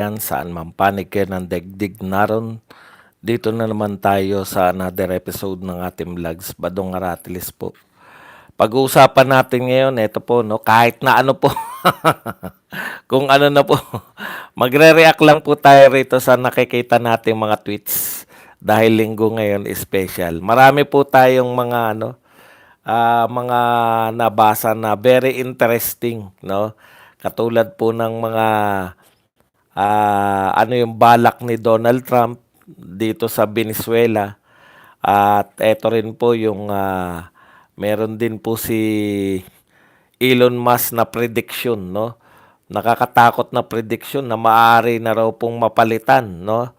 Yan, saan man panig kayo ng daigdig naron. Dito na naman tayo sa another episode ng ating vlogs, Badong Aratilis po. Pag-uusapan natin ngayon, ito po, no, kahit na ano po, kung ano na po, magre-react lang po tayo rito sa nakikita nating mga tweets. Dahil linggo ngayon is special. Marami po tayong mga mga nabasa na very interesting, no? Katulad po ng mga ano yung balak ni Donald Trump dito sa Venezuela. At eto rin po yung meron din po si Elon Musk na prediction, no? Nakakatakot na prediction na maaari na raw pong mapalitan, no?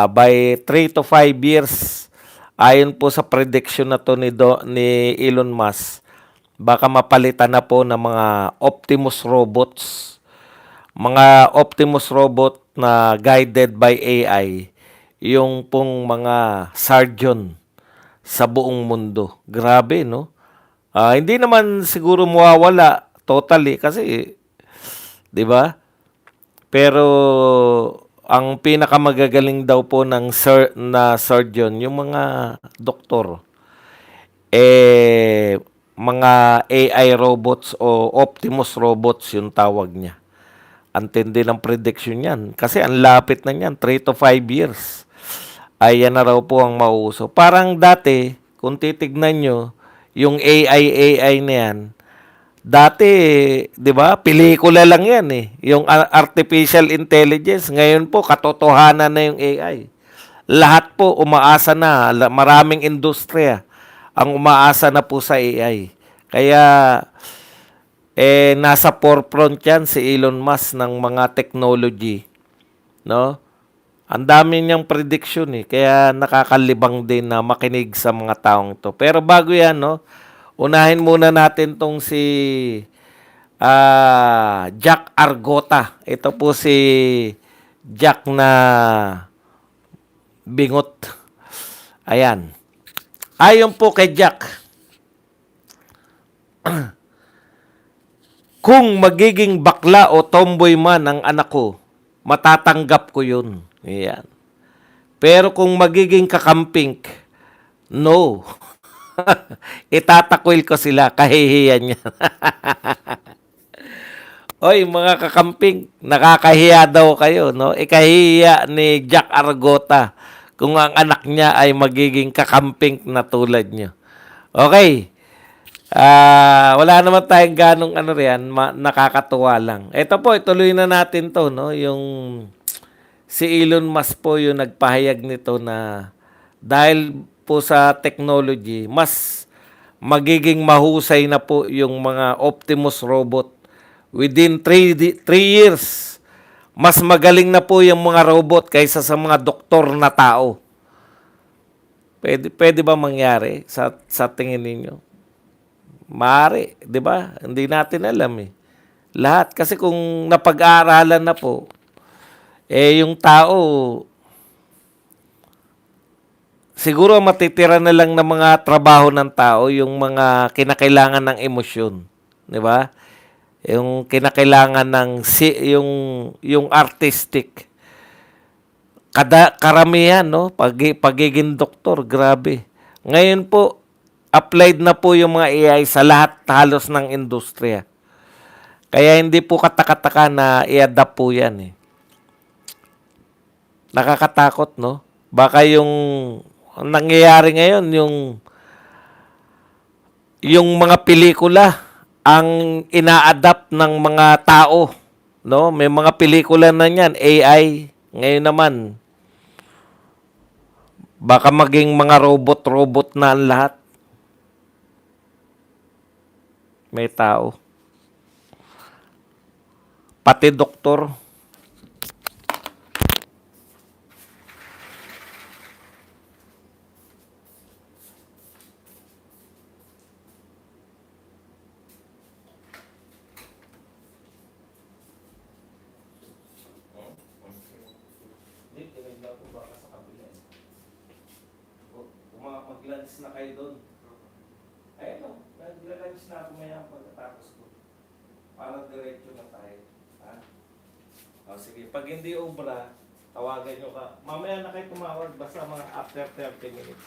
By 3 to 5 years, ayon po sa prediction na to ni Elon Musk, baka mapalitan na po ng mga Optimus robots, mga Optimus robot na guided by AI, yung pong mga surgeon sa buong mundo. Grabe, no? Hindi naman siguro mawawala totally kasi, 'di ba? Pero ang pinakamagagaling daw po ng surgeon, yung mga doktor, mga AI robots o Optimus robots yung tawag niya. Antindi ng prediction yan. Kasi ang lapit na niyan, 3 to 5 years. Ay yan na raw po ang mauuso. Parang dati, kung titignan nyo, yung AI na yan, dati, di ba, pelikula lang yan eh. Yung artificial intelligence, ngayon po, katotohanan na yung AI. Lahat po umaasa na, maraming industriya ang umaasa na po sa AI. Kaya, nasa forefront yan si Elon Musk ng mga technology, no? Ang dami niyang prediction eh, kaya nakakalibang din na makinig sa mga taong to. Pero bago yan, no, unahin muna natin tong si Jack Argota. Ito po si Jack na bingot. Ayan. Ayon po kay Jack, kung magiging bakla o tomboy man ang anak ko, matatanggap ko yun. Ayan. Pero kung magiging kakamping, no. Itatakwil ko sila, kahihiyan niya. Oy, mga kakamping, nakakahiya daw kayo, no? Ikahiya ni Jack Argota kung ang anak niya ay magiging kakamping na tulad niyo. Okay. Wala naman tayong ganong ano riyan, nakakatuwa lang. Ito po, ituloy na natin to, no? Yung si Elon Musk po yung nagpahayag nito na dahil po sa technology, mas magiging mahusay na po yung mga Optimus robot within 3 years. Mas magaling na po yung mga robot kaysa sa mga doktor na tao. Pwede ba mangyari sa tingin ninyo? Maaari, 'di ba? Hindi natin alam eh. Lahat kasi kung napag-aaralan na po, yung tao siguro matitira na lang ng mga trabaho ng tao yung mga kinakailangan ng emosyon, 'di ba? Yung kinakailangan ng yung artistic. Karamihan, no? Pagiging doktor, grabe. Ngayon po, applied na po yung mga AI sa lahat halos ng industriya. Kaya hindi po katakataka na i-adapt po yan eh. Nakakatakot, no? Baka yung nangyayari ngayon, yung mga pelikula ang ina-adapt ng mga tao, no? May mga pelikula na niyan, AI. Ngayon naman, baka maging mga robot-robot na ang lahat. May tao. Pati doktor. Mag-lunch na kayo doon. Ayun o, mag-lunch na ako maya pagkatapos ko. Para diretso na tayo. Ha? O sige, pag hindi obra, tawagan nyo ka. Mamaya na kayo tumawag basta mga after 30 minutes.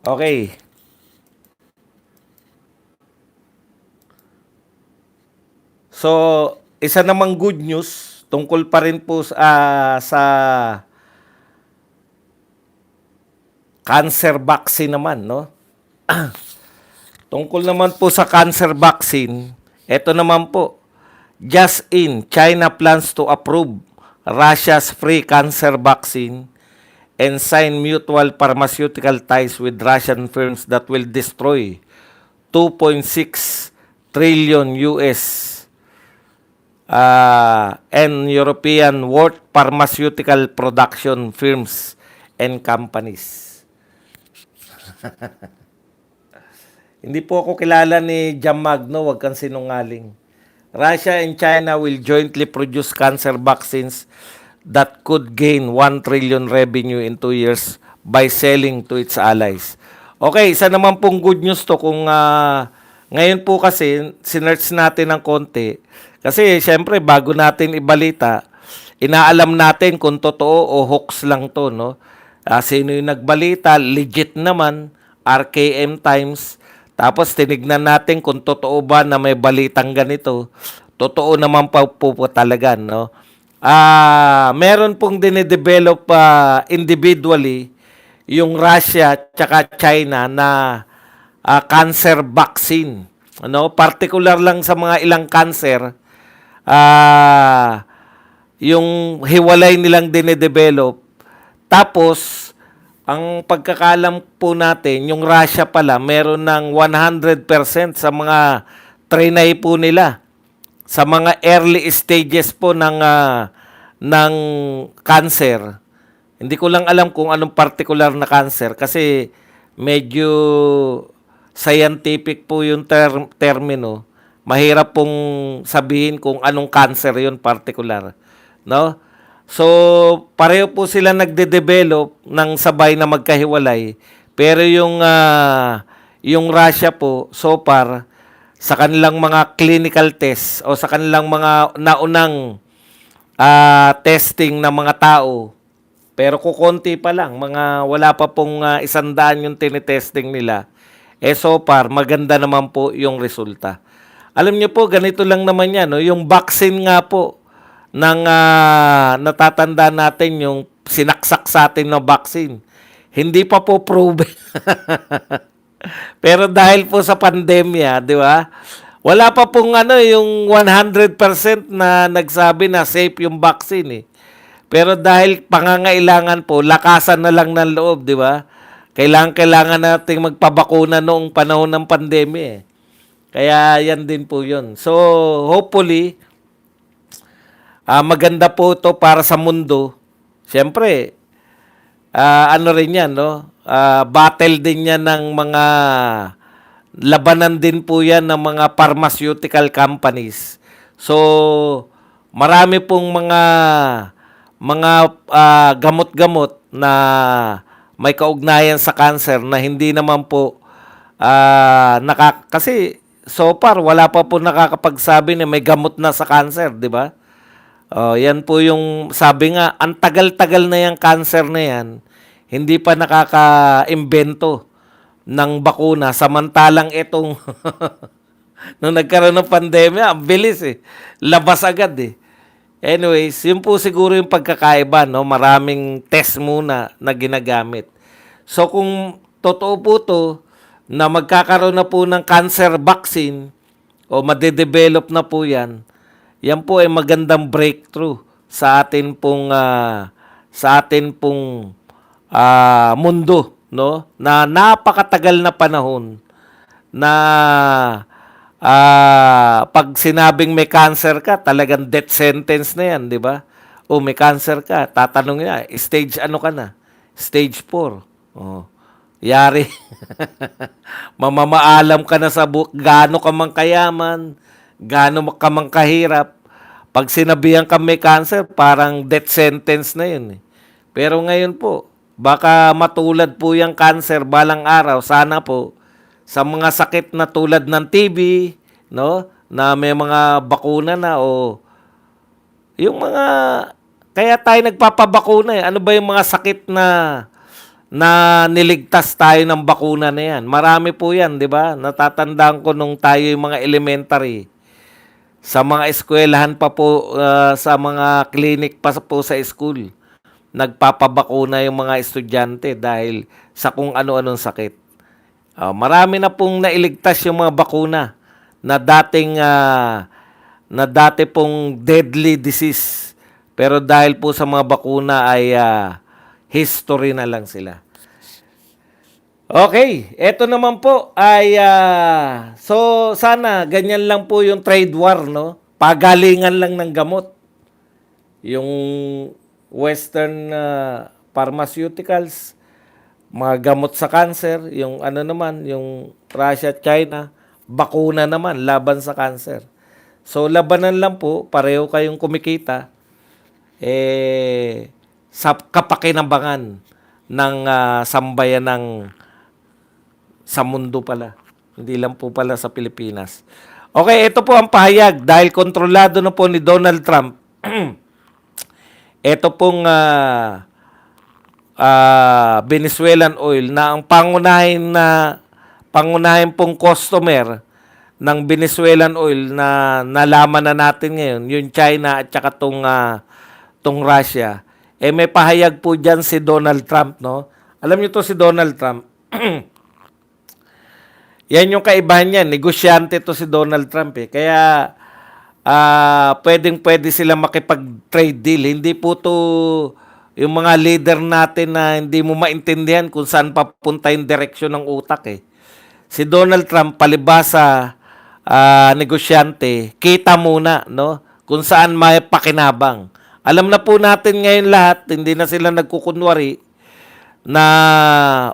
Okay. So, isa namang good news tungkol pa rin po sa cancer vaccine naman, no? Tungkol naman po sa cancer vaccine, eto naman po, just in, China plans to approve Russia's free cancer vaccine and sign mutual pharmaceutical ties with Russian firms that will destroy 2.6 trillion US and European worth pharmaceutical production firms and companies. Hindi po ako kilala ni Jam Magno, wag kang sinungaling. Russia and China will jointly produce cancer vaccines that could gain 1 trillion revenue in 2 years by selling to its allies. Okay, isa naman pong good news to kung ngayon po kasi sinearch natin ng konti. Kasi syempre bago natin ibalita, inaalam natin kung totoo o hoax lang to, no? Sino yung nagbalita, legit naman, RKM Times. Tapos tinignan natin kung totoo ba na may balitang ganito. Totoo naman pa po talaga, no? Meron pong dinidevelop individually yung Russia tsaka China na cancer vaccine. Ano? Particular lang sa mga ilang cancer, yung hiwalay nilang dinidevelop. Tapos, ang pagkakalam po natin, yung Russia pala, meron ng 100% sa mga trinay po nila. Sa mga early stages po ng cancer. Hindi ko lang alam kung anong particular na cancer kasi medyo scientific po yung termino. Mahirap pong sabihin kung anong cancer yun particular. No? So, pareho po sila nagde-develop ng sabay na magkahiwalay. Pero yung Russia po, so far, sa kanilang mga clinical tests o sa kanilang mga naunang testing ng mga tao, pero kukonti pa lang, wala pa pong 100 yung tinitesting nila. So far, maganda naman po yung resulta. Alam niyo po, ganito lang naman yan. No? Yung vaccine nga po, natatanda natin yung sinaksak sa atin na vaccine. Hindi pa po proven. Pero dahil po sa pandemya, di ba? Wala pa pong yung 100% na nagsabi na safe yung vaccine eh. Pero dahil pangangailangan po, lakasan na lang ng loob, di ba? Kailangan nating magpabakuna noong panahon ng pandemya eh. Kaya yan din po yun. So, hopefully, maganda po ito para sa mundo. Siyempre, ano rin yan, no? Battle din yan ng mga, labanan din po yan ng mga pharmaceutical companies. So, marami pong mga gamot-gamot na may kaugnayan sa cancer na hindi naman po kasi so far wala pa po nakakapagsabi na may gamot na sa cancer, di ba? Yan po yung sabi nga, ang tagal-tagal na yung cancer na yan, hindi pa nakaka-imbento ng bakuna. Samantalang itong, nung nagkaroon ng pandemya, ang bilis eh. Labas agad eh. Anyways, yun po siguro yung pagkakaiba, no? Maraming test muna na ginagamit. So kung totoo po to, na magkakaroon na po ng cancer vaccine, o madedevelop na po yan, yan po ay magandang breakthrough sa atin pong mundo, no? Na napakatagal na panahon na pag sinabing may cancer ka, talagang death sentence na yan, di ba? O may cancer ka, tatanong niya, stage ano ka na? Stage 4. Oh. Yari. Mamamaalam ka na sa gaano ka mang kayaman, gaano ka mang kahirap. Pag sinabihan ka may cancer, parang death sentence na yun. Eh. Pero ngayon po, Baka matulad po yung cancer balang araw. Sana po sa mga sakit na tulad ng TB, no, na may mga bakuna na o yung mga kaya tayo nagpapabakuna eh. Ano ba yung mga sakit na niligtas tayo ng bakuna na yan? Marami po yan, di ba? Natatandaan ko nung tayo yung mga elementary. Sa mga eskwelahan pa po, sa mga clinic pa po sa school. Nagpapabakuna yung mga estudyante dahil sa kung ano-anong sakit. Marami na pong nailigtas yung mga bakuna na dati pong deadly disease. Pero dahil po sa mga bakuna ay history na lang sila. Okay, eto naman po ay so sana ganyan lang po yung trade war, no? Pagalingan lang ng gamot. Yung Western pharmaceuticals, mga gamot sa cancer, yung ano naman, yung Russia at China, bakuna naman laban sa cancer. So labanan lang po, pareho kayong kumikita sa kapakinabangan ng sambayan ng sa mundo pala. Hindi lang po pala sa Pilipinas. Okay, ito po ang pahayag dahil kontrolado na po ni Donald Trump. Ito pong Venezuelan oil na ang pangunahin pong customer ng Venezuelan oil na nalaman na natin ngayon, yung China at saka tong Russia. May pahayag po diyan si Donald Trump, no? Alam niyo to si Donald Trump. Yan yung kaibahan niya. Negosyante to si Donald Trump eh. Kaya pwedeng-pwede sila makipag-trade deal. Hindi po to yung mga leader natin na hindi mo maintindihan kung saan papunta yung direksyon ng utak eh. Si Donald Trump, palibasa negosyante, kita muna, no? Kung saan may pakinabang. Alam na po natin ngayon lahat, hindi na sila nagkukunwari na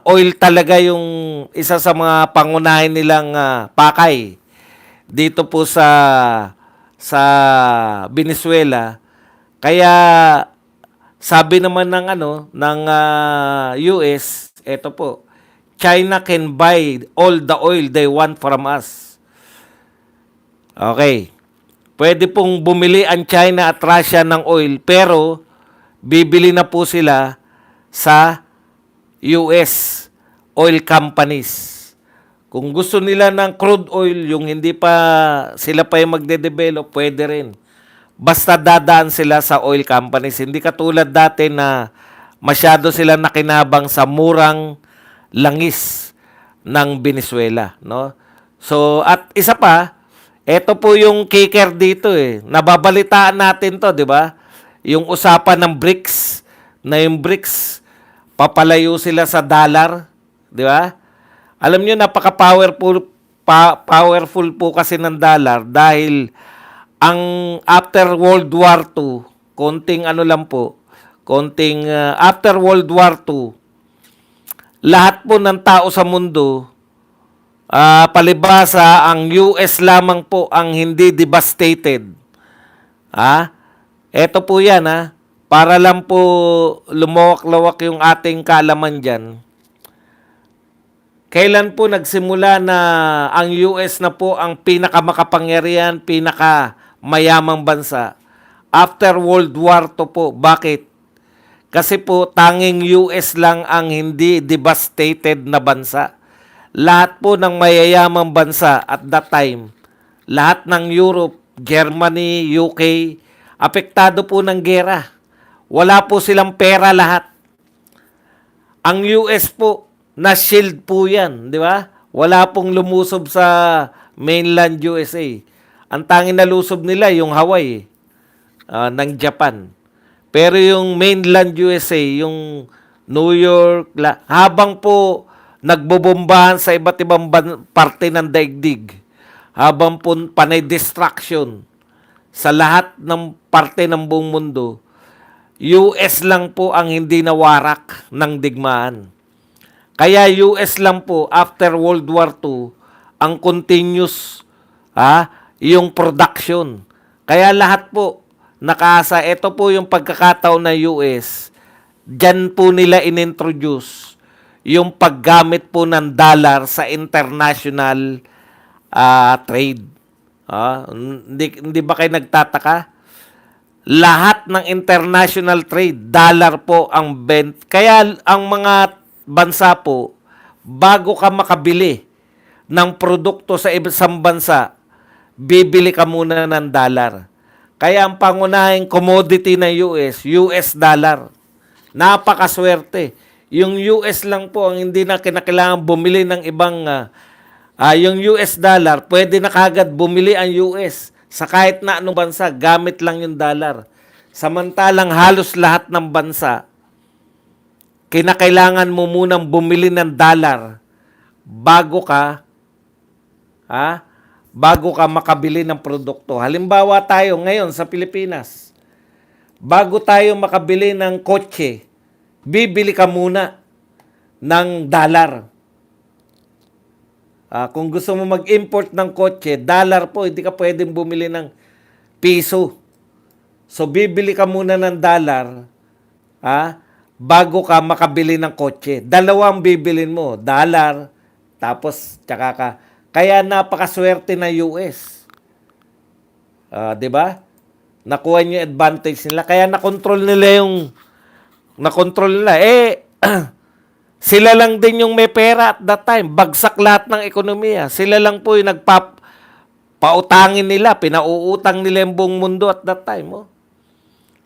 oil talaga yung isa sa mga pangunahin nilang pakay dito po sa Venezuela. Kaya sabi naman ng US, eto po, China can buy all the oil they want from us. Okay. Pwede pong bumili ang China at Russia ng oil pero bibili na po sila sa US oil companies. Kung gusto nila ng crude oil, yung hindi pa sila pa yung magde-develop, pwede rin. Basta dadaan sila sa oil companies. Hindi katulad dati na masyado sila nakinabang sa murang langis ng Venezuela, no? So, at isa pa, eto po yung kicker dito eh. Nababalitaan natin to, di ba? Yung usapan ng BRICS, na yung BRICS, papalayo sila sa dollar, di ba? Alam niyo powerful po kasi ng dollar dahil ang after World War II, after World War II, lahat po ng tao sa mundo, palibasa ang US lamang po ang hindi devastated. Eto po yan para lang po lumawak-lawak yung ating kaalaman dyan. Kailan po nagsimula na ang US na po ang pinakamakapangyarihan, pinakamayamang bansa? After World War II po. Bakit? Kasi po tanging US lang ang hindi devastated na bansa. Lahat po ng mayayamang bansa at that time, lahat ng Europe, Germany, UK, apektado po ng gera. Wala po silang pera lahat. Ang US po, na-shield po yan, di ba? Wala pong lumusob sa mainland USA. Ang tanging nalusob nila yung Hawaii ng Japan. Pero yung mainland USA, yung New York, habang po nagbobombahan sa iba't ibang parte ng daigdig, habang po panay distraction sa lahat ng parte ng buong mundo, US lang po ang hindi nawarak ng digmaan. Kaya US lang po after World War II ang continuous yung production. Kaya lahat po nakaasa, ito po yung pagkakataon ng US. Diyan po nila inintroduce yung paggamit po ng dollar sa international trade. Hindi ba kayo nagtataka? Lahat ng international trade, dollar po ang Kaya ang mga bansa po, bago ka makabili ng produkto sa isang bansa, bibili ka muna ng dollar. Kaya ang pangunahing commodity ng US dollar. Napakaswerte. Yung US lang po ang hindi na kinakailangan bumili ng ibang yung US dollar, pwede na kagad bumili ang US sa kahit na anong bansa, gamit lang yung dollar. Samantalang halos lahat ng bansa, kinakailangan mo munang bumili ng dollar bago ka makabili ng produkto. Halimbawa tayo ngayon sa Pilipinas, bago tayo makabili ng kotse, bibili ka muna ng dollar. Kung gusto mo mag-import ng kotse, dollar po, hindi ka pwedeng bumili ng piso. So, bibili ka muna ng dollar bago ka makabili ng kotse. Dalawang bibilin mo, dollar, tapos tsaka ka. Kaya napakaswerte na US. 'Di ba? Nakuha niyo advantage nila. Kaya nakontrol nila. Sila lang din yung may pera at that time. Bagsak lahat ng ekonomiya. Sila lang po yung pautangin nila, pinauutang nila yung buong mundo at that time.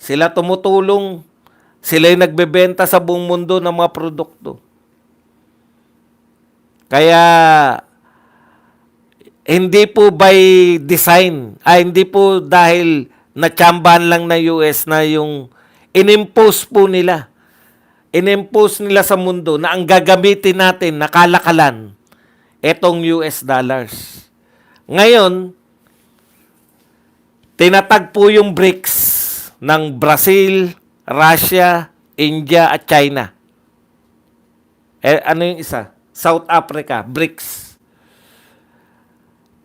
Sila tumutulong, sila yung nagbebenta sa buong mundo ng mga produkto. Kaya, hindi po by design, hindi po dahil natsambahan lang ng US na yung inimpose po nila. Inimpose nila sa mundo na ang gagamitin natin na kalakalan, etong US dollars. Ngayon, tinatag po yung BRICS ng Brazil, Russia, India at China. Ano yung isa? South Africa, BRICS.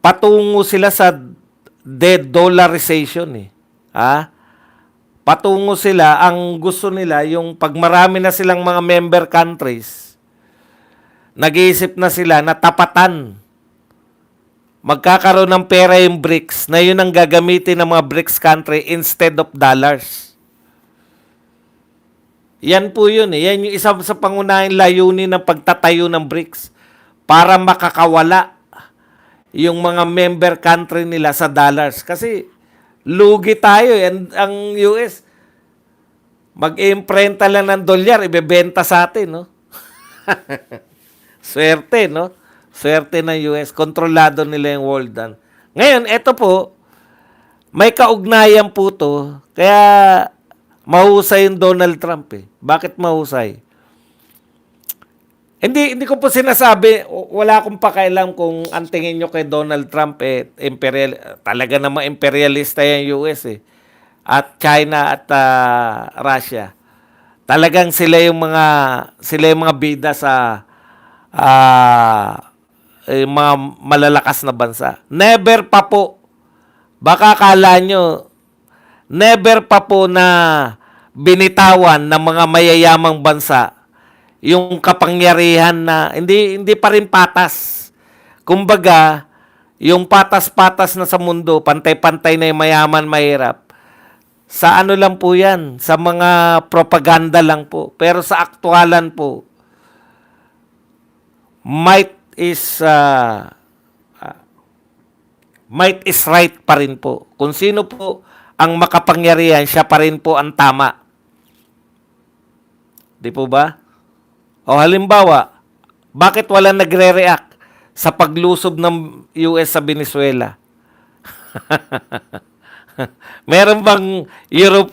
Patungo sila sa de-dollarization. Patungo sila, ang gusto nila, yung pag marami na silang mga member countries, nag-iisip na sila na tapatan. Magkakaroon ng pera yung BRICS na yun ang gagamitin ng mga BRICS country instead of dollars. Yan po yun. Yan yung isa sa pangunahing layunin ng pagtatayo ng BRICS para makakawala yung mga member country nila sa dollars. Kasi lugi tayo. Ang US, mag-imprenta lang ng dolyar, ibebenta sa atin, no? Swerte, no? Swerte ng US. Kontrolado nila yung world. Ngayon, eto po, may kaugnayan po to. Kaya, mahusay yung Donald Trump, eh. Bakit mahusay? Hindi ko po sinasabi, wala akong pakialam kung ang tingin nyo kay Donald Trump, talaga namang imperialista yung US, eh. At China at Russia. Talagang sila yung mga bida sa mga malalakas na bansa. Never pa po. Baka akala nyo, never pa po na binitawan ng mga mayayamang bansa yung kapangyarihan na hindi pa rin patas. Kumbaga, yung patas-patas na sa mundo, pantay-pantay na yung mayaman, mahirap. Sa ano lang po yan? Sa mga propaganda lang po. Pero sa aktualan po, might is right pa rin po. Kung sino po ang makapangyarihan, siya pa rin po ang tama. Di po ba? O halimbawa, bakit wala nagre-react sa paglusob ng US sa Venezuela? Meron bang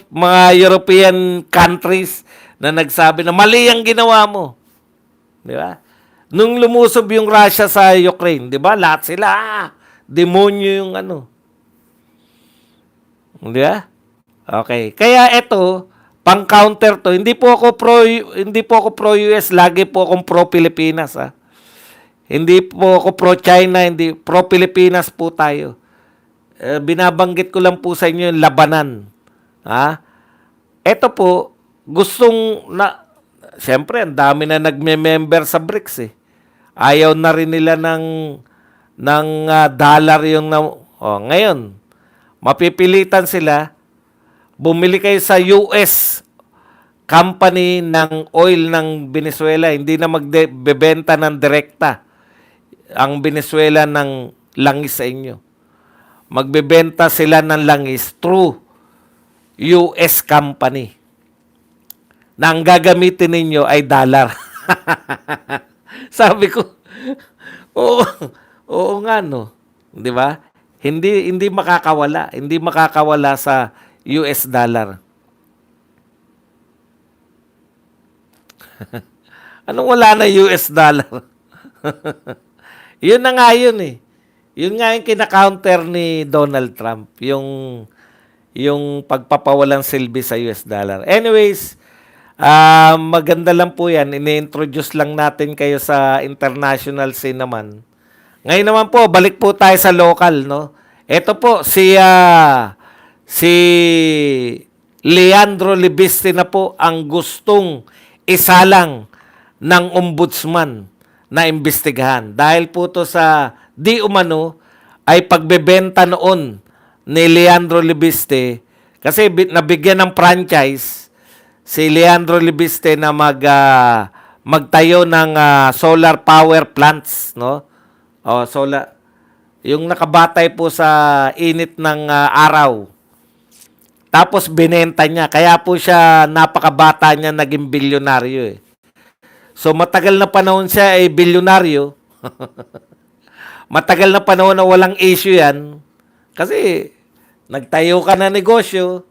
mga European countries na nagsabi na mali ang ginawa mo? Di ba? Nung lumusob yung Russia sa Ukraine, di ba? Lahat sila, demonyo yung ano. Di ba? Okay. Kaya ito, pang-counter to, hindi po ako pro-US, lagi po akong pro-Pilipinas. Hindi po ako pro-China, hindi pro-Pilipinas po tayo. Binabanggit ko lang po sa inyo yung labanan. Ito po, siyempre, ang dami na nagme-member sa BRICS eh. Ayaw na rin nila ng dollar yung ngayon, mapipilitan sila, bumili kayo sa US company ng oil ng Venezuela, hindi na magbebenta ng direkta ang Venezuela ng langis sa inyo. Magbebenta sila ng langis through US company na ang gagamitin ninyo ay dollar. Sabi ko, oo, oo nga no. 'Di ba? Hindi makakawala sa US dollar. Anong wala na US dollar? Yun na nga yun eh. Yun nga yung kina-counter ni Donald Trump, yung pagpapawalang silbi sa US dollar. Anyways, maganda lang po yan. Ini-introduce lang natin kayo sa international scene naman. Ngayon naman po, balik po tayo sa local, no? Ito po, si Leandro Libiste na po ang gustong isalang ng ombudsman na imbestigahan. Dahil po to sa di umano ay pagbebenta noon ni Leandro Libiste kasi nabigyan ng franchise si Leandro Libiste na magtayo ng solar power plants, no? O solar yung nakabatay po sa init ng araw. Tapos binenta niya. Kaya po siya napakabata niya naging bilyonaryo eh. So matagal na panahon siya ay bilyonaryo. Matagal na panahon na walang issue yan. Kasi nagtayo ka na negosyo.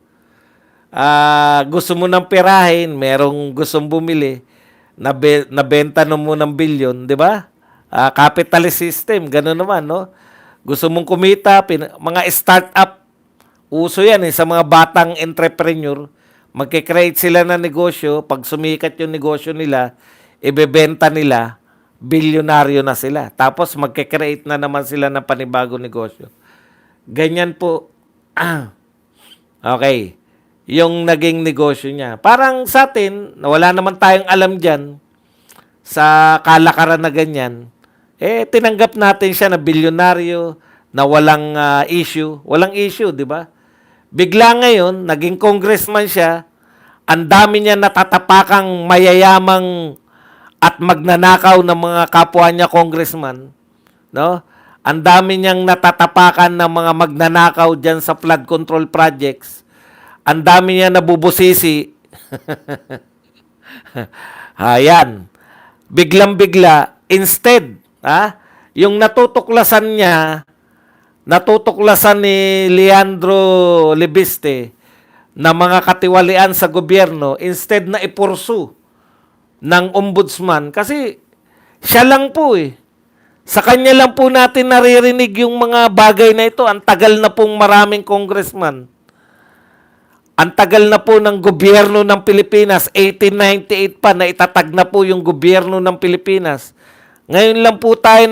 Gusto mo ng pirahin, merong gustong bumili. Nabenta mo ng bilyon, di ba? Capitalist system, gano'n naman, no? Gusto mong kumita, mga startup, uso yan eh, sa mga batang entrepreneur. Magkikreate sila ng negosyo, pag sumikat yung negosyo nila, ibebenta nila, bilyonaryo na sila. Tapos magkikreate na naman sila ng panibagong negosyo. Ganyan po. Okay. Yung naging negosyo niya. Parang sa atin, wala naman tayong alam dyan sa kalakaran na ganyan. Tinanggap natin siya na bilyonaryo, na walang issue. Walang issue, di ba? Bigla ngayon, naging congressman siya, ang dami niya natatapakang mayayamang at magnanakaw ng mga kapwa niya congressman, no? Ang dami niyang natatapakan ng mga magnanakaw diyan sa flood control projects. Ang dami niya nabubusisi. Ayan. Biglang-bigla, instead, yung natutuklasan ni Leandro Libiste na mga katiwalian sa gobyerno, instead na ipursu ng ombudsman, kasi siya lang po eh. Sa kanya lang po natin naririnig yung mga bagay na ito. Ang tagal na pong maraming congressman. Ang tagal na po ng gobyerno ng Pilipinas. 1898 pa na itatag na po yung gobyerno ng Pilipinas. Ngayon lang po tayo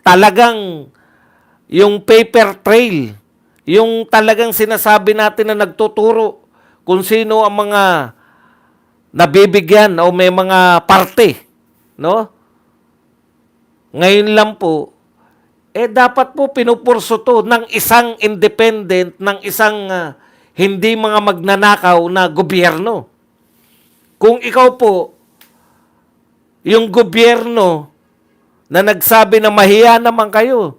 talagang yung paper trail. Yung talagang sinasabi natin na nagtuturo kung sino ang mga nabibigyan o may mga parte, no? Ngayon lang po, dapat po pinupurso to ng isang independent, ng isang hindi mga magnanakaw na gobyerno. Kung ikaw po, yung gobyerno na nagsabi na mahiya naman kayo,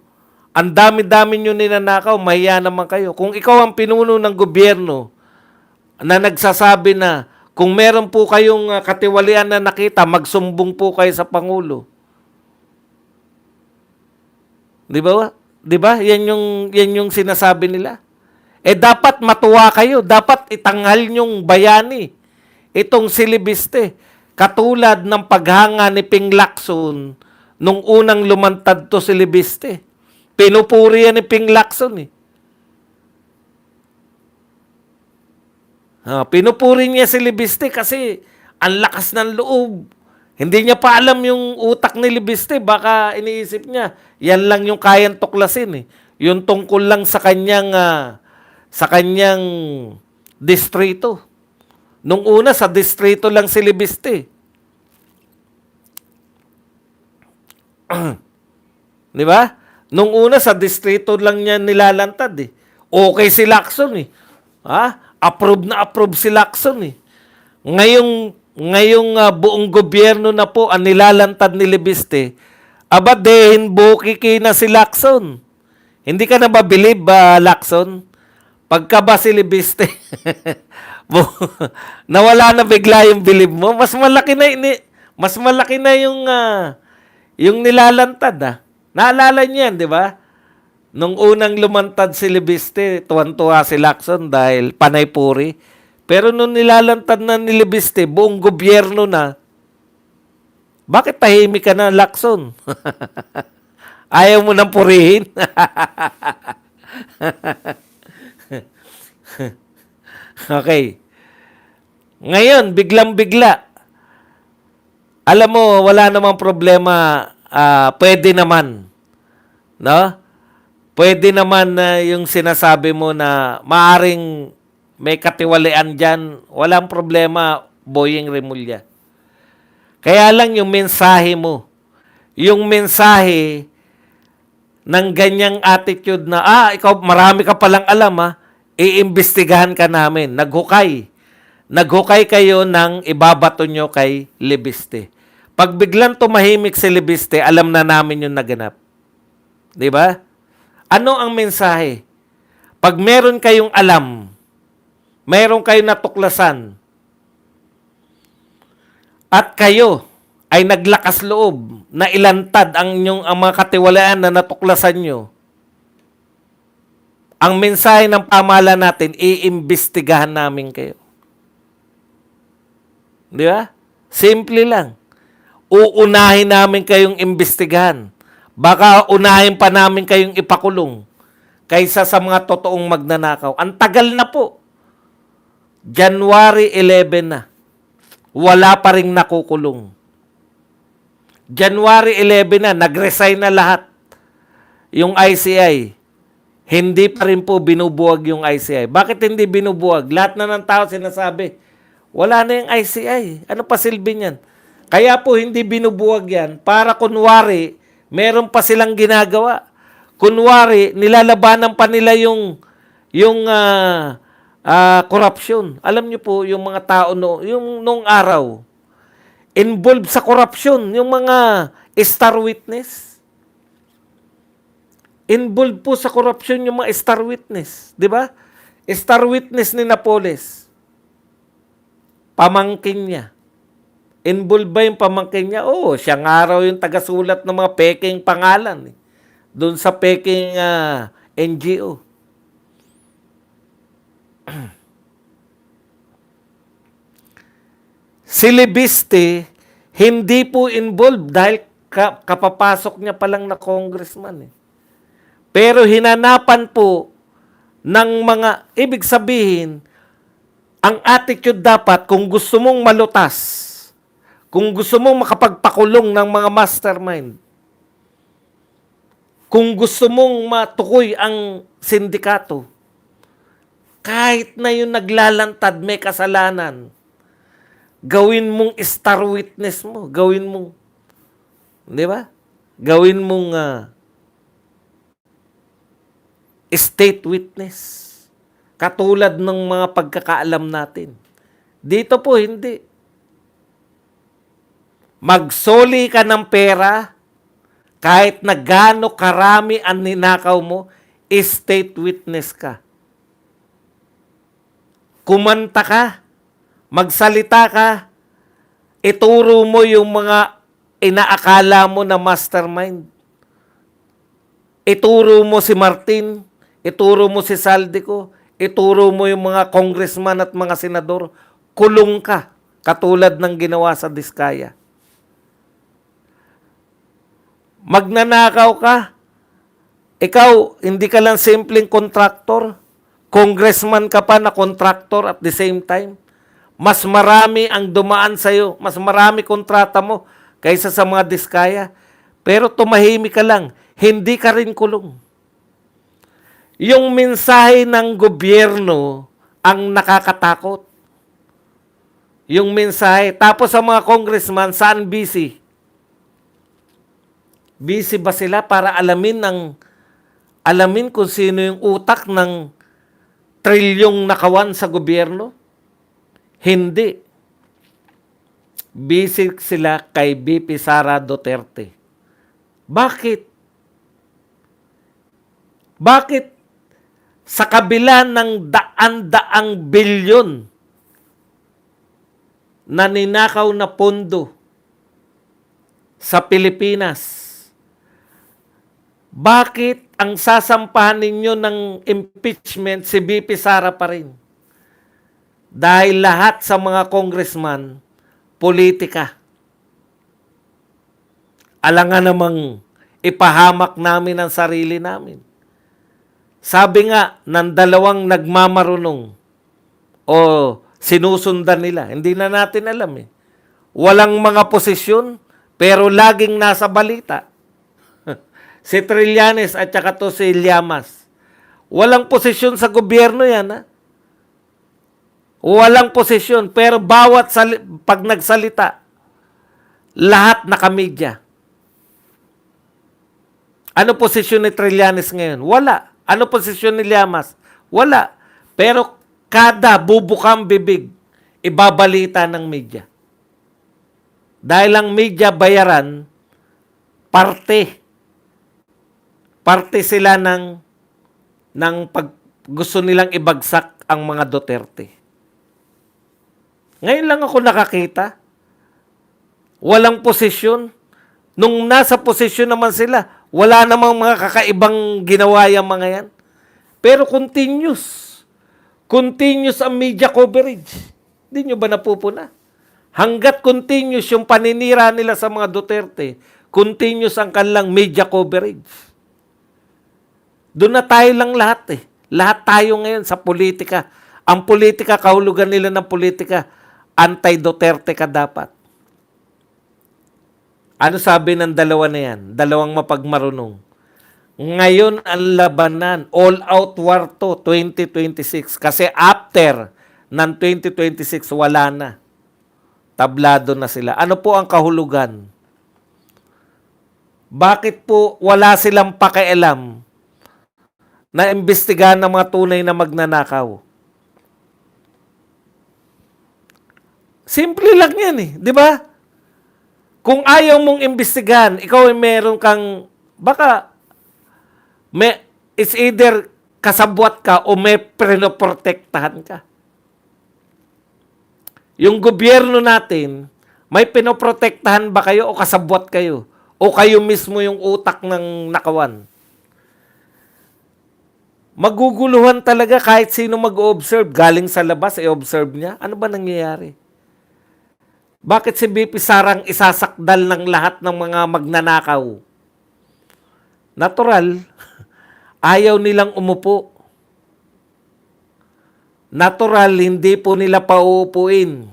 ang dami-dami nyo ninanakaw, mahiya naman kayo. Kung ikaw ang pinuno ng gobyerno na nagsasabi na kung meron po kayong katiwalian na nakita, magsumbong po kayo sa Pangulo. Di ba? Di ba? Yan yung sinasabi nila. Dapat matuwa kayo. Dapat itanghal nyong bayani. Itong si Libiste. Katulad ng paghanga ni Ping Lacson nung unang lumantad to si Libiste. Pinupuri yan ni Ping Lacson eh. Pinupuri niya si Libiste kasi ang lakas ng loob. Hindi niya pa alam yung utak ni Libiste. Baka iniisip niya, yan lang yung kayang tuklasin eh. Yung tungkol lang sa kanyang distrito. Nung una, sa distrito lang si Libiste. Di ba? Nung una, sa distrito lang niya nilalantad eh. Okay si Lacson eh. Ha? Approve si Lacson eh. Ngayong buong gobyerno na po ang nilalantad ni Libiste, aba dehin bukiki na si Lacson. Hindi ka na ba-believe ba, Lacson? Pagka ba si Libiste, nawala na bigla yung believe mo, mas malaki na yung nilalantad ah. Naalala niyo yan, di ba? Nung unang lumantad si Libiste, tuwan-tuwa si Lacson dahil panay puri. Pero nung nilalantad na ni Libiste, buong gobyerno na, bakit tahimik ka na, Lacson? Ayaw mo nang purihin? Okay. Ngayon, biglang-bigla, alam mo, wala namang problema, pwede naman, no? Pwede naman na yung sinasabi mo na maaring may katiwalian dyan, walang problema, Boying Remulla. Kaya lang yung mensahe mo, yung mensahe ng ganyang attitude na, ikaw marami ka palang alam iimbestigahan ka namin. Naghukay. Naghukay kayo ng ibabato nyo kay Libiste. Pag biglang tumahimik si Libiste, alam na namin yung naganap. Di ba? Ano ang mensahe? Pag meron kayong alam, meron kayong natuklasan, at kayo ay naglakas loob na ilantad ang mga katiwalaan na natuklasan nyo, ang mensahe ng pamahalaan natin, iimbestigahan namin kayo. Di ba? Simple lang. Uunahin namin kayong imbestigahan. Baka unahin pa namin kayong ipakulong kaysa sa mga totoong magnanakaw. Ang tagal na po. January 11 na. Wala pa ring nakukulong. January 11 na, nag-resign na lahat. Yung ICI. Hindi pa rin po binubuwag yung ICI. Bakit hindi binubuwag? Lahat na ng tao sinasabi, wala na yung ICI. Ano pa silbi niyan? Kaya po hindi binubuwag yan para kunwari, meron pa silang ginagawa. Kunwari, nilalabanan pa nila yung corruption. Alam niyo po, yung mga tao yung nung araw, involved sa corruption, yung mga star witness. Involved po sa corruption yung mga star witness. Di ba? Star witness ni Napoles. Pamangkin niya. Involved ba yung pamangkin niya? Oo, siyang araw yung tagasulat ng mga peking pangalan. Doon sa peking NGO. Si Libiste, hindi po involved dahil kapapasok niya palang na congressman. Pero hinanapan po ng mga, ibig sabihin, ang attitude dapat, kung gusto mong malutas, kung gusto mong makapagpakulong ng mga mastermind, kung gusto mong matukoy ang sindikato, kahit na yung naglalantad may kasalanan, gawin mong star witness mo, gawin mong, di ba? Gawin mong state witness. Katulad ng mga pagkakaalam natin. Dito po, hindi. Magsoli ka ng pera, kahit na gaano karami ang ninakaw mo, state witness ka. Kumanta ka, magsalita ka, ituro mo yung mga inaakala mo na mastermind. Ituro mo si Martin, ituro mo si Saldico, ituro mo yung mga congressman at mga senador, kulong ka, katulad ng ginawa sa Diskaya. Magnanakaw ka, ikaw, hindi ka lang simpleng kontraktor, congressman ka pa na kontraktor at the same time. Mas marami ang dumaan sa'yo, mas marami kontrata mo kaysa sa mga Diskaya. Pero tumahimik ka lang, hindi ka rin kulong. Yung mensahe ng gobyerno ang nakakatakot. yung mensahe. Tapos sa mga congressman, saan busy? Busy ba sila para alamin kung sino yung utak ng trilyong nakawan sa gobyerno? Hindi. Busy sila kay VP Sara Duterte. Bakit? Bakit sa kabila ng daan-daang bilyon na ninakaw na pondo sa Pilipinas, bakit ang sasampahan ninyo ng impeachment si VP Sara pa rin? Dahil lahat sa mga congressman, politika. Alangan namang ipahamak namin ang sarili namin. Sabi nga ng dalawang nagmamarunong o sinusundan nila, hindi na natin alam eh. Walang mga posisyon, pero laging nasa balita. Si Trillanes at saka to si Llamas. Walang posisyon sa gobyerno yan, ha? Walang posisyon, pero pag nagsalita, lahat nakamedya. Ano posisyon ni Trillanes ngayon? Wala. Ano posisyon ni Llamas? Wala. Pero kada bubukang bibig, ibabalita ng media. Dahil ang media bayaran, parte sila ng pag gusto nilang ibagsak ang mga Duterte. Ngayon lang ako nakakita. Walang posisyon. Nung nasa posisyon naman sila, wala namang mga kakaibang ginawa yung mga yan. Pero continuous. Continuous ang media coverage. Hindi nyo ba napupuna? Hanggat continuous yung paninira nila sa mga Duterte, continuous ang kanilang media coverage. Doon na tayo lang lahat eh. Lahat tayo ngayon sa politika. Ang politika, kahulugan nila ng politika, anti-Duterte ka dapat. Ano sabi ng dalawa na yan? Dalawang mapagmarunong. Ngayon ang labanan, all-out war to, 2026. Kasi after ng 2026, wala na. Tablado na sila. Ano po ang kahulugan? Bakit po wala silang pakialam na imbestigahan ng mga tunay na magnanakaw? Simple lang yan eh, di ba? Kung ayaw mong imbestigahan, ikaw ay meron kang, it's either kasabwat ka o may pinoprotektahan ka. Yung gobyerno natin, may pinoprotektahan ba kayo o kasabwat kayo? O kayo mismo yung utak ng nakawan? Maguguluhan talaga kahit sino mag-observe. Galing sa labas, i-observe niya. Ano ba nangyayari? Bakit si VP Sarang isasakdal ng lahat ng mga magnanakaw? Natural, ayaw nilang umupo. Natural, hindi po nila pauupuin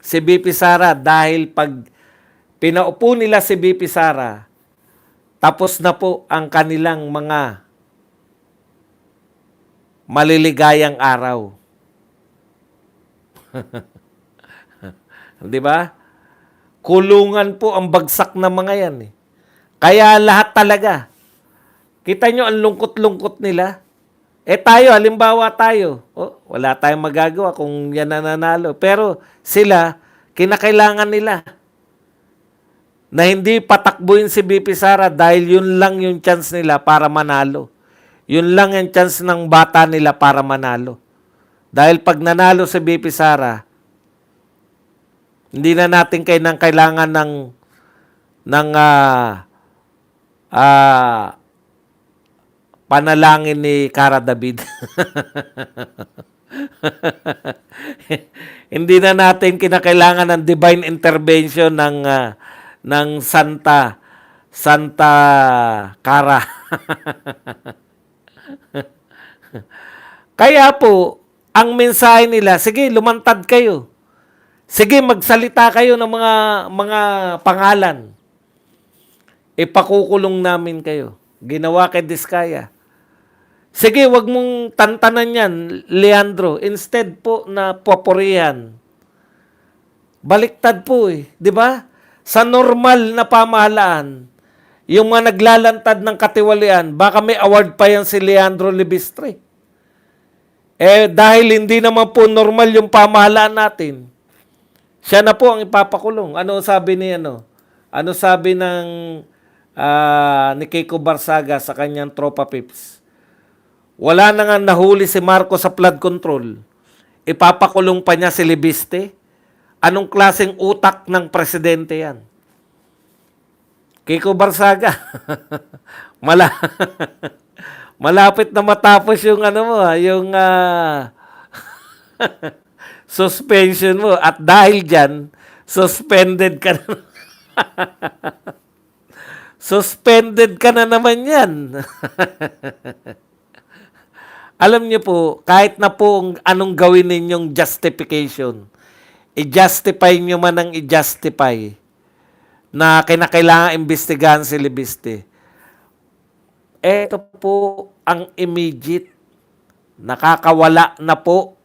si VP Sara dahil pag pinaupo nila si VP Sara, tapos na po ang kanilang mga maliligayang araw. Di ba? Kulungan po ang bagsak ng mga yan eh. Kaya lahat talaga. Kita nyo ang lungkot-lungkot nila. Tayo, halimbawa tayo. Wala tayong magagawa kung yan nananalo. Pero sila, kinakailangan nila na hindi patakbuhin si VP Sara dahil yun lang yung chance nila para manalo. Yun lang yung chance ng bata nila para manalo. Dahil pag nanalo si VP Sara, hindi na natin kailangan ng panalangin ni Cara David. Hindi na natin kinakailangan ng divine intervention ng Santa Cara. Kaya po, ang mensahe nila, sige, lumantad kayo. Sige, magsalita kayo ng mga pangalan. Ipakukulong namin kayo. Ginawa kay Diskaya. Sige, wag mong tantanan yan, Leandro. Instead po na poporihan Baliktad po eh, 'di ba? Sa normal na pamahalaan, yung mga naglalantad ng katiwalian, baka may award pa yan si Leandro Lebistre. Eh dahil hindi naman po normal yung pamahalaan natin, siya na po ang ipapakulong. Ano sabi ni ano? Ano sabi ng ni Kiko Barsaga sa kanyang tropa pips? Wala na nga nahuli si Marcos sa flood control. Ipapakulong pa niya si Lebiste? Anong klaseng utak ng presidente yan? Kiko Barsaga. Mala Malapit na matapos yung ano mo, yung suspension mo at dahil diyan suspended ka na. Suspended ka na naman yan. Alam niyo po, kahit na po anong gawin ninyong justification, i-justify nyo man ang i-justify na kinakailangan imbestigahan si Lebiste. Ito po ang immediate. Nakakawala na po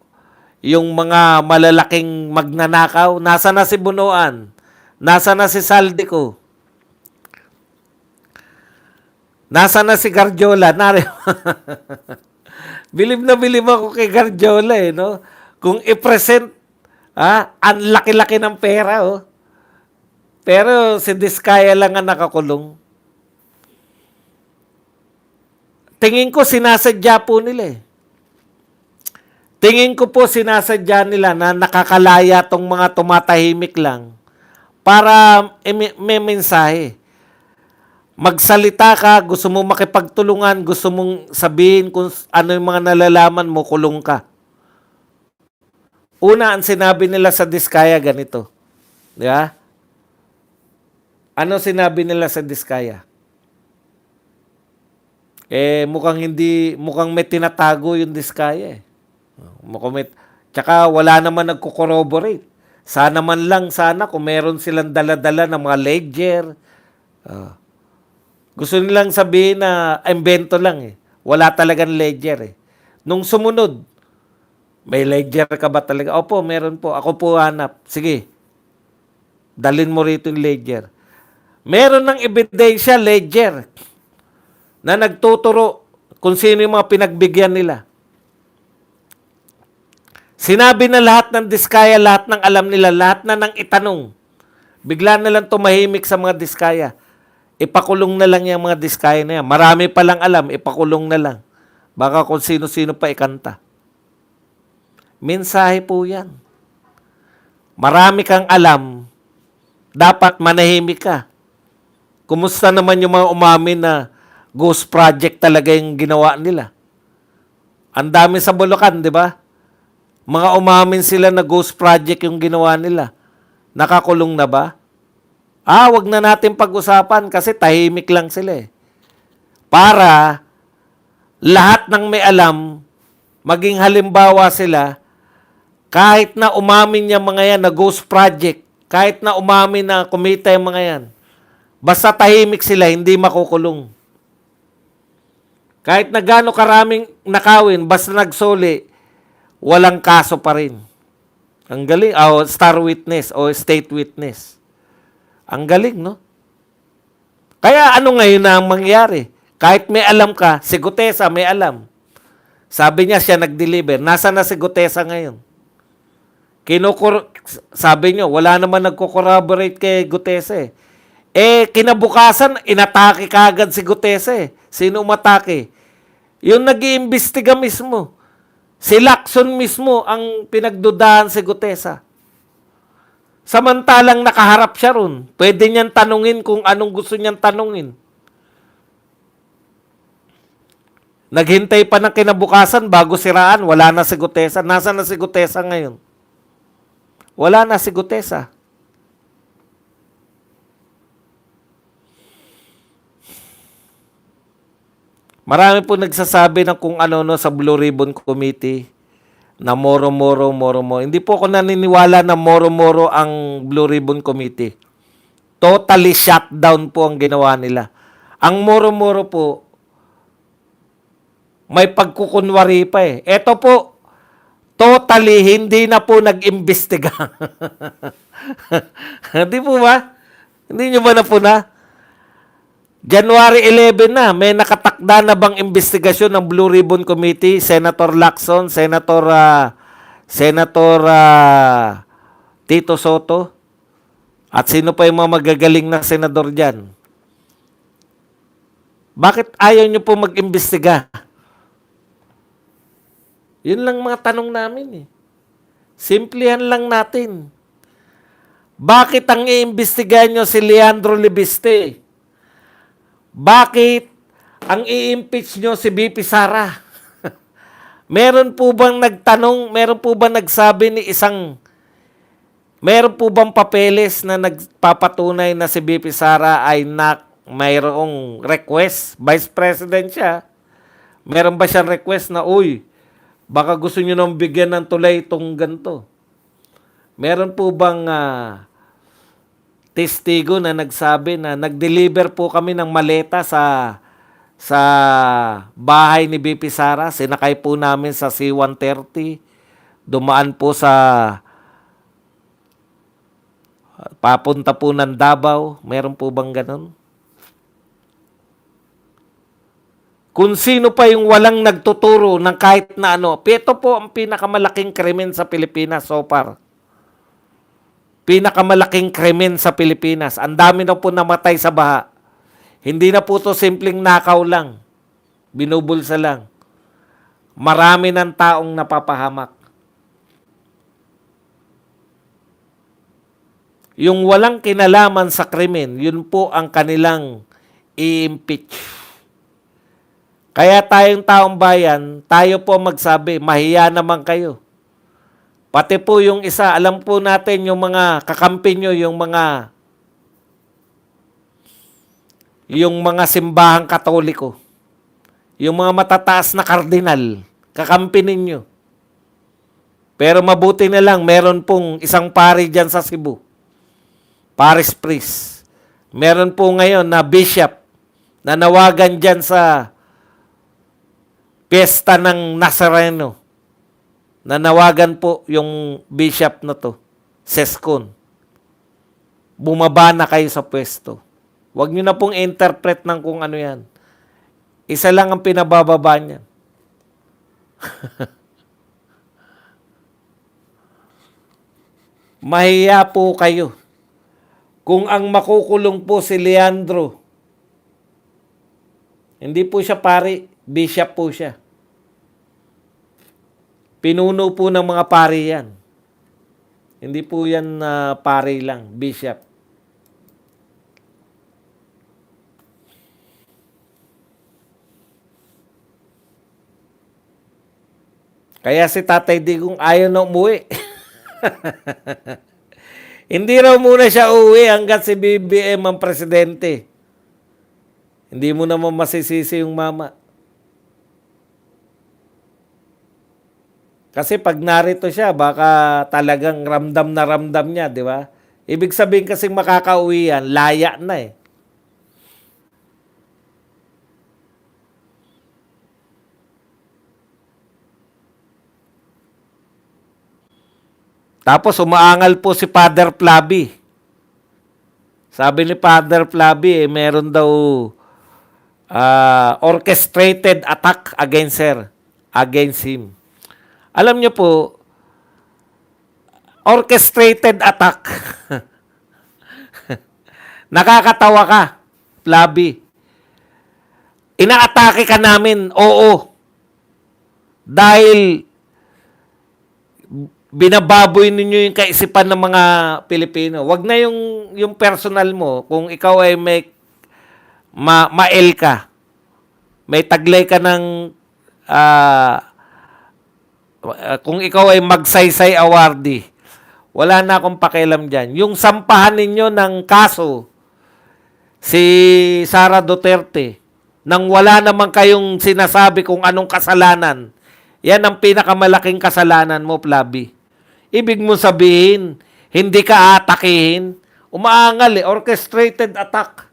yung mga malalaking magnanakaw. Nasa na si Bunuan? Nasa na si Saldico? Nasa na si Garjola? Bilib na bilib ako kay Garjola eh, no? Kung i-present, ang laki-laki ng pera, oh. Pero si Diskaya lang ang nakakulong. Tingin ko sinasadya po nila eh. Tingin ko po sinasadya nila na nakakalaya tong mga tumatahimik lang para may mensahe. Magsalita ka, gusto mo makipagtulungan, gusto mong sabihin kung ano yung mga nalalaman mo, kulong ka. Una, ang sinabi nila sa Diskaya ganito. Di ba? Ano sinabi nila sa Diskaya? Mukhang may tinatago yung Diskaya eh. Tsaka wala naman nagko-corroborate. Sana kung meron silang dala-dala ng mga ledger. Gusto nilang sabihin na invento lang eh. Wala talagang ledger eh. Nung sumunod, may ledger ka ba talaga? Opo, meron po. Ako po hanap. Sige, dalin mo rito yung ledger. Meron ng ebidensya, ledger, na nagtuturo kung sino yung mga pinagbigyan nila. Sinabi na lahat ng Diskaya, lahat ng alam nila, lahat na nang itanong. Bigla na lang tumahimik sa mga Diskaya. Ipakulong na lang yung mga Diskaya na yan. Marami pa lang alam, ipakulong na lang. Baka kung sino-sino pa ikanta. Mensahe po yan. Marami kang alam, dapat manahimik ka. Kumusta naman yung mga umamin na ghost project talaga yung ginawa nila? Ang dami sa Bulacan, di ba? Mga umamin sila na ghost project yung ginawa nila. Nakakulong na ba? Wag na natin pag-usapan kasi tahimik lang sila eh. Para lahat ng may alam, maging halimbawa sila, kahit na umamin yung mga yan na ghost project, kahit na umamin na kumita yung mga yan, basta tahimik sila, hindi makukulong. Kahit na gaano karaming nakawin, basta nagsoli, walang kaso pa rin. Ang galing. Star witness o state witness. Ang galing, no? Kaya ano ngayon na ang mangyari? Kahit may alam ka, si Gutesa may alam. Sabi niya siya nag-deliver. Nasaan na si Gutesa ngayon? Sabi niyo, wala naman nagko-corroborate kay Gutesa eh. Kinabukasan, inatake kaagad si Gutesa eh. Sino umatake? Yung nag-iimbestiga mismo. Si Lacson mismo ang pinagdudahan si Gutesa. Samantalang nakaharap siya ron. Pwede niyang tanungin kung anong gusto niyang tanungin. Naghintay pa ng kinabukasan bago siraan. Wala na si Gutesa. Nasaan na si Gutesa ngayon? Wala na si Gutesa. Marami po nagsasabi ng kung ano no sa Blue Ribbon Committee na moro-moro. Hindi po ako naniniwala na moro-moro ang Blue Ribbon Committee. Totally shutdown po ang ginawa nila. Ang moro-moro po, may pagkukunwari pa eh. Ito po, totally hindi na po nag-imbestiga. Di po ba? Hindi nyo ba napuna? January 11 na, may nakatakda na bang investigasyon ng Blue Ribbon Committee, Senator Lacson, Senator Tito Soto, at sino pa yung mga magagaling na senador dyan? Bakit ayaw nyo po mag-imbestiga? Yun lang mga tanong namin eh. Simplihan lang natin. Bakit ang iimbestigahan nyo si Leandro Libiste? Bakit ang i-impeach nyo si BP Sara? Meron po bang nagtanong, meron po bang nagsabi ni meron po bang papeles na nagpapatunay na si BP Sara ay mayroong request? Vice President siya. Meron ba siyang request na, uy, baka gusto nyo nang bigyan ng tulay itong ganito? Meron po bang testigo na nagsabi na nag-deliver po kami ng maleta sa bahay ni BP Sara, sinakay po namin sa C-130, dumaan po sa papunta po ng Davao. Meron po bang ganun? Kung sino pa yung walang nagtuturo ng kahit na ano, ito po ang pinakamalaking krimen sa Pilipinas so far. Pinakamalaking krimen sa Pilipinas. Ang dami na po namatay sa baha. Hindi na po to simpleng nakaw lang. Binubulsa lang. Marami ng taong napapahamak. Yung walang kinalaman sa krimen, yun po ang kanilang i-impeach. Kaya tayong taong bayan, tayo po magsabi, mahiya naman kayo. Pati po yung isa, alam po natin yung mga kakampi nyo, yung mga simbahang Katoliko, yung mga matataas na kardinal, kakampi ninyo. Pero mabuti na lang, meron pong isang pari dyan sa Cebu, Paris Priest. Meron po ngayon na bishop na nawagan dyan sa Piyesta ng Nazareno. Nanawagan po yung bishop na to, Seskon. Bumaba na kayo sa pwesto. Huwag nyo na pong interpret ng kung ano yan. Isa lang ang pinabababa niya. Mahiya po kayo. Kung ang makukulong po si Leandro, hindi po siya pari, bishop po siya. Pinuno po ng mga pari yan. Hindi po yan pari lang, bishop. Kaya si Tatay Digong ayaw na umuwi. Hindi raw muna siya uuwi hanggat si BBM ang presidente. Hindi mo naman masisisi yung mama. Kasi pag narito siya, baka talagang ramdam na ramdam niya, di ba? Ibig sabihin kasing makakauwi yan, laya na eh. Tapos umaangal po si Father Flavi. Sabi ni Father Flavi, meron daw orchestrated attack against him. Alam niyo po, orchestrated attack. Nakakatawa ka, Flavi. Inaatake ka namin, oo. Dahil binababoy ninyo yung kaisipan ng mga Pilipino. Wag na yung personal mo. Kung ikaw ay mael ka, may taglay ka ng kung ikaw ay magsaysay awardee, wala na akong pakialam dyan. Yung sampahan ninyo ng kaso, si Sara Duterte, nang wala naman kayong sinasabi kung anong kasalanan, yan ang pinakamalaking kasalanan mo, Flavi. Ibig mo sabihin, hindi ka atakihin, umaangal orchestrated attack.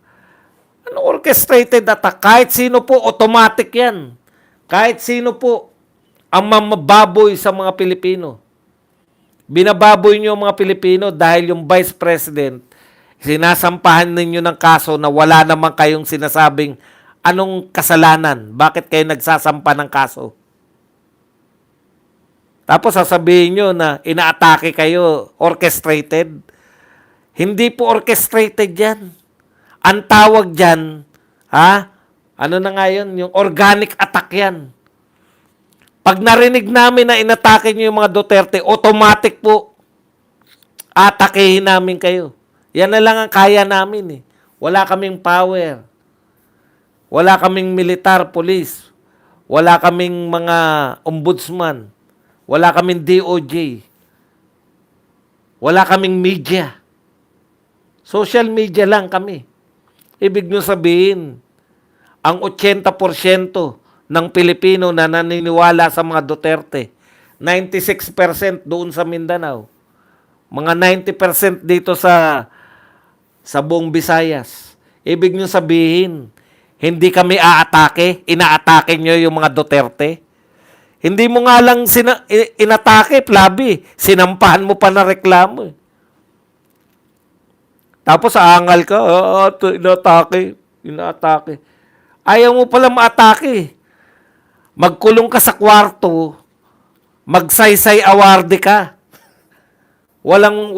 Ano orchestrated attack? Kahit sino po, automatic yan. Kahit sino po, ang mamababoy sa mga Pilipino. Binababoy niyo ang mga Pilipino dahil yung Vice President, sinasampahan ninyo ng kaso na wala naman kayong sinasabing anong kasalanan. Bakit kayo nagsasampa ng kaso? Tapos sasabihin nyo na inaatake kayo, orchestrated. Hindi po orchestrated yan. Ang tawag dyan, ano na nga yun? Yung organic attack yan. Pag narinig namin na inatake nyo yung mga Duterte, automatic po, atakehin namin kayo. Yan na lang ang kaya namin eh. Wala kaming power. Wala kaming militar, police. Wala kaming mga ombudsman. Wala kaming DOJ. Wala kaming media. Social media lang kami. Ibig nyo sabihin, ang 80% ng Pilipino na naniniwala sa mga Duterte, 96% doon sa Mindanao, mga 90% dito sa buong Visayas. Ibig nyo sabihin, hindi kami aatake, inaatake nyo yung mga Duterte. Hindi mo nga lang inatake, Plabi. Sinampahan mo pa na reklamo. Tapos aangal ka, inatake. Ayaw mo pala maatake. Magkulong ka sa kwarto, magsaysay awardee ka. Walang